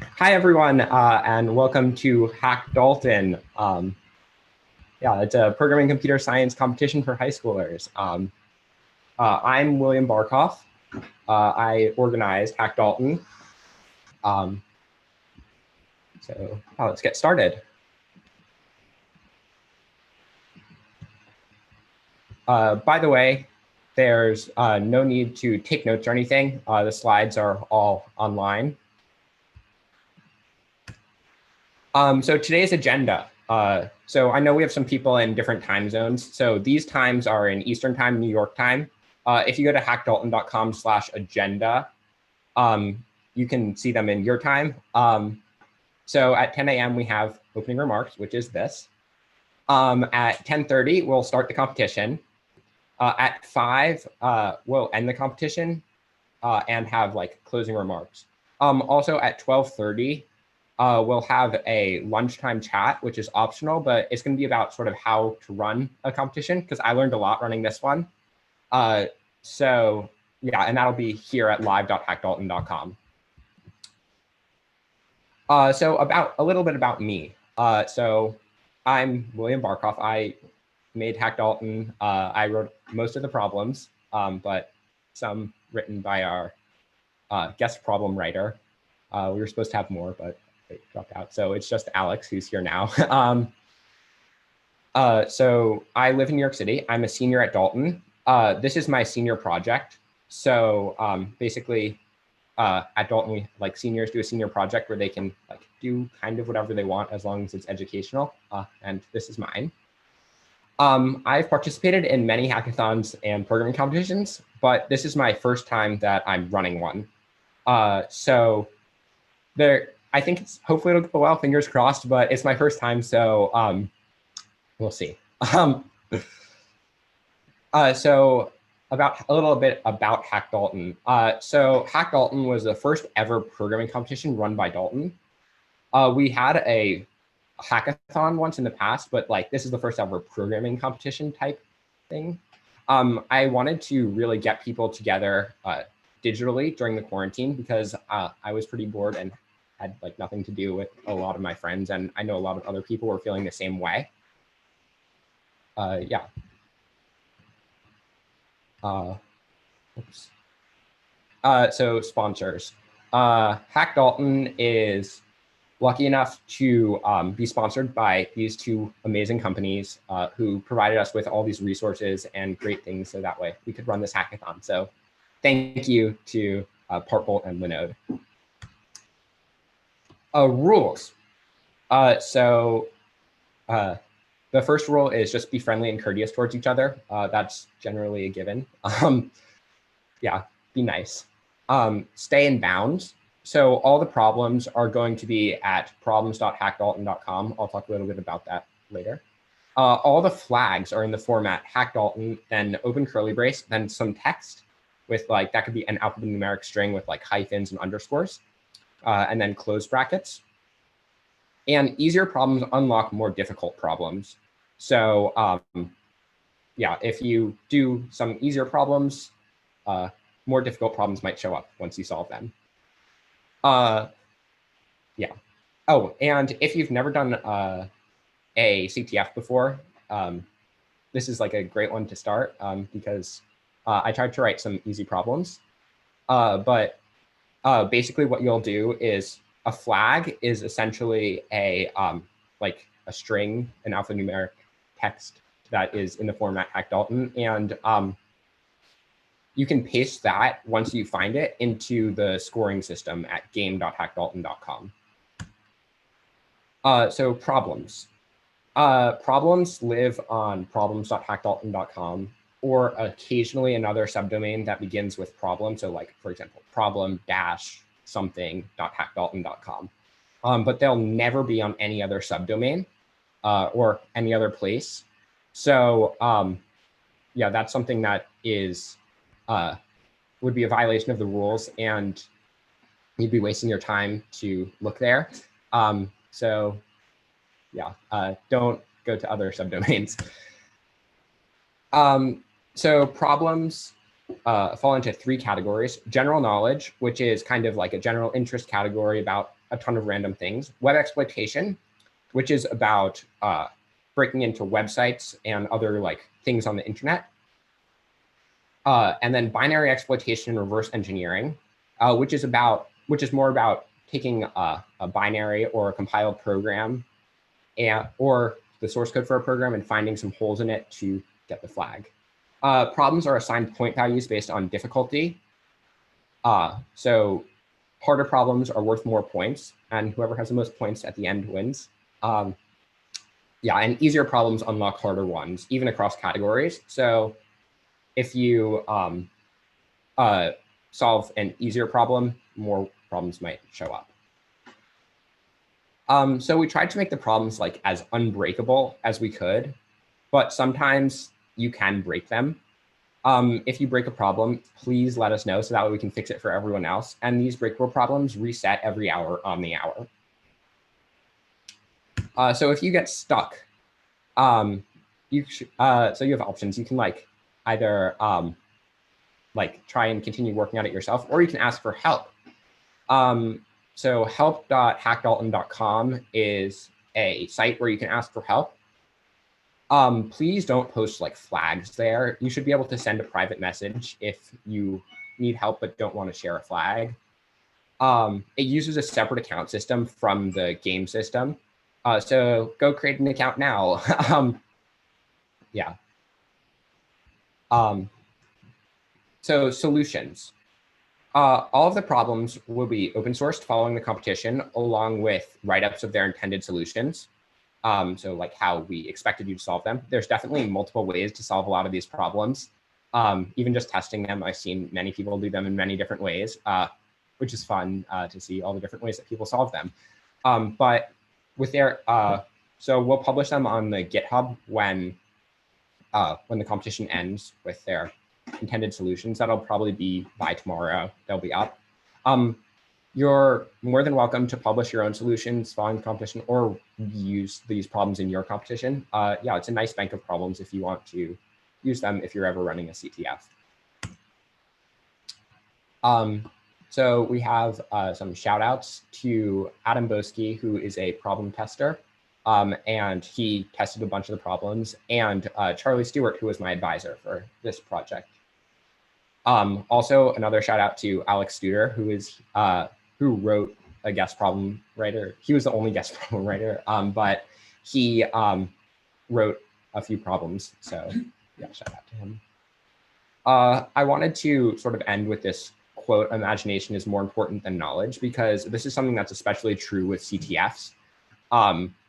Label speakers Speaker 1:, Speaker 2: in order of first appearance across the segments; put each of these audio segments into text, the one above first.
Speaker 1: Hi, everyone, and welcome to HackDalton. Yeah, it's a programming computer science competition for high schoolers. I'm William Barkoff. I organized HackDalton. So let's get started. By the way, there's no need to take notes or anything. The slides are all online. So today's agenda. So I know we have some people in different time zones. So these times are in Eastern time, New York time. If you go to hackdalton.com/agenda, you can see them in your time. So at 10 a.m. we have opening remarks, which is this. At 10:30, we'll start the competition. At 5, we'll end the competition and have like closing remarks. Also at 12:30, we'll have a lunchtime chat, which is optional, but it's going to be about sort of how to run a competition, because I learned a lot running this one. So yeah, and that'll be here at live.hackdalton.com. So a little bit about me. So I'm William Barkoff. I made HackDalton. I wrote most of the problems, but some written by our guest problem writer. We were supposed to have more, but they dropped out. So it's just Alex who's here now. So I live in New York City. I'm a senior at Dalton. This is my senior project. So basically, at Dalton, seniors do a senior project where they can do kind of whatever they want as long as it's educational. And this is mine. I've participated in many hackathons and programming competitions, but this is my first time that I'm running one. So I think hopefully it'll go well, fingers crossed, but it's my first time, so we'll see. So a little bit about HackDalton. So HackDalton was the first ever programming competition run by Dalton. We had a hackathon once in the past, but this is the first ever programming competition type thing. I wanted to really get people together digitally during the quarantine because I was pretty bored and had nothing to do with a lot of my friends, and I know a lot of other people were feeling the same way. Yeah. Oops. So sponsors. HackDalton is lucky enough to be sponsored by these two amazing companies who provided us with all these resources and great things so that way we could run this hackathon. So thank you to Partbolt and Linode. Rules. So the first rule is just be friendly and courteous towards each other. That's generally a given. Yeah, be nice. Stay in bounds. So all the problems are going to be at problems.hackdalton.com. I'll talk a little bit about that later. All the flags are in the format HackDalton, then open curly brace, then some text with that could be an alphanumeric string with hyphens and underscores, and then close brackets. And easier problems unlock more difficult problems. So yeah, if you do some easier problems, more difficult problems might show up once you solve them. Yeah. Oh, and if you've never done a CTF before, this is a great one to start because I tried to write some easy problems. But basically what you'll do is a flag is essentially a string, an alphanumeric text that is in the format HackDalton, and you can paste that once you find it into the scoring system at game.hackdalton.com. So problems. Problems live on problems.hackdalton.com or occasionally another subdomain that begins with problem. So for example, problem-something.hackdalton.com. But they'll never be on any other subdomain or any other place. So yeah, that's something that is would be a violation of the rules, and you'd be wasting your time to look there. So yeah, don't go to other subdomains. So problems fall into 3 categories. General knowledge, which is kind of a general interest category about a ton of random things. Web exploitation, which is about breaking into websites and other like things on the internet. And then binary exploitation and reverse engineering, which is more about taking a binary or a compiled program or the source code for a program and finding some holes in it to get the flag. Problems are assigned point values based on difficulty. So harder problems are worth more points, and whoever has the most points at the end wins. Yeah, and easier problems unlock harder ones, even across categories. So if you solve an easier problem, more problems might show up. So we tried to make the problems like as unbreakable as we could, but sometimes you can break them. If you break a problem, please let us know so that way we can fix it for everyone else. And these breakable problems reset every hour on the hour. So if you get stuck, so you have options. You can like either like try and continue working on it yourself, or you can ask for help. So help.hackdalton.com is a site where you can ask for help. Please don't post like flags there. You should be able to send a private message if you need help but don't want to share a flag. It uses a separate account system from the game system. So go create an account now. Yeah. So solutions. All of the problems will be open sourced following the competition, along with write-ups of their intended solutions. So like how we expected you to solve them. There's definitely multiple ways to solve a lot of these problems. Even just testing them, I've seen many people do them in many different ways, which is fun to see all the different ways that people solve them. But with their, so we'll publish them on the GitHub when the competition ends with their intended solutions. That'll probably be by tomorrow. They'll be up. You're more than welcome to publish your own solutions following the competition or use these problems in your competition. Yeah, it's a nice bank of problems if you want to use them if you're ever running a CTF. So we have some shout outs to Adam Boski, who is a problem tester. And he tested a bunch of the problems, and Charlie Stewart, who was my advisor for this project. Also, another shout out to Alex Studer, who wrote a guest problem writer. He was the only guest problem writer, but he wrote a few problems. So yeah, shout out to him. I wanted to sort of end with this quote, "Imagination is more important than knowledge," because this is something that's especially true with CTFs,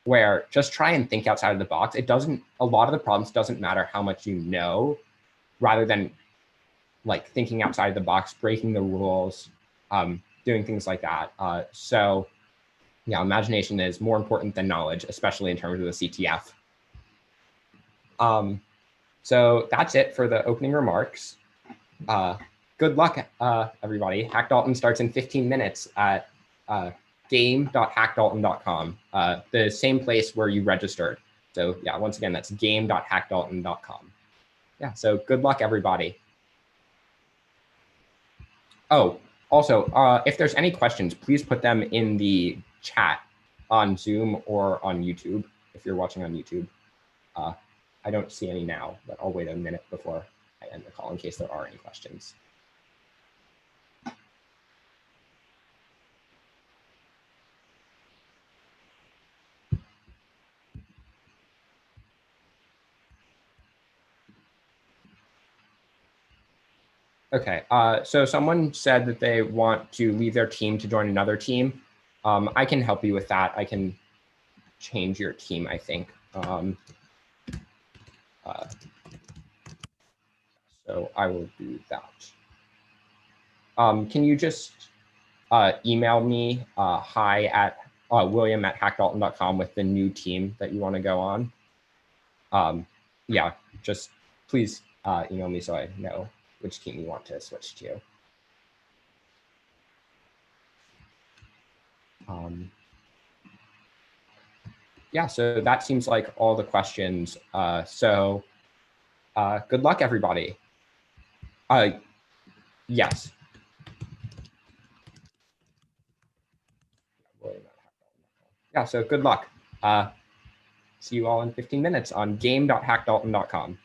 Speaker 1: where just try and think outside of the box. It doesn't, a lot of the problems doesn't matter how much you know, rather than like thinking outside of the box, breaking the rules, doing things like that. So yeah, imagination is more important than knowledge, especially in terms of the CTF. So that's it for the opening remarks. Good luck, everybody. HackDalton starts in 15 minutes at game.hackdalton.com, the same place where you registered. So yeah, once again, that's game.hackdalton.com. Yeah, so good luck, everybody. Oh, also, if there's any questions, please put them in the chat on Zoom or on YouTube, if you're watching on YouTube. I don't see any now, but I'll wait a minute before I end the call in case there are any questions. Okay, so someone said that they want to leave their team to join another team. I can help you with that. I can change your team, I think. So I will do that. Can you just email me hi at william@hackdalton.com with the new team that you want to go on? Yeah, just please email me so I know which team you want to switch to. Yeah, so that seems like all the questions. So good luck, everybody. Yes. yeah, so good luck. See you all in 15 minutes on game.hackdalton.com.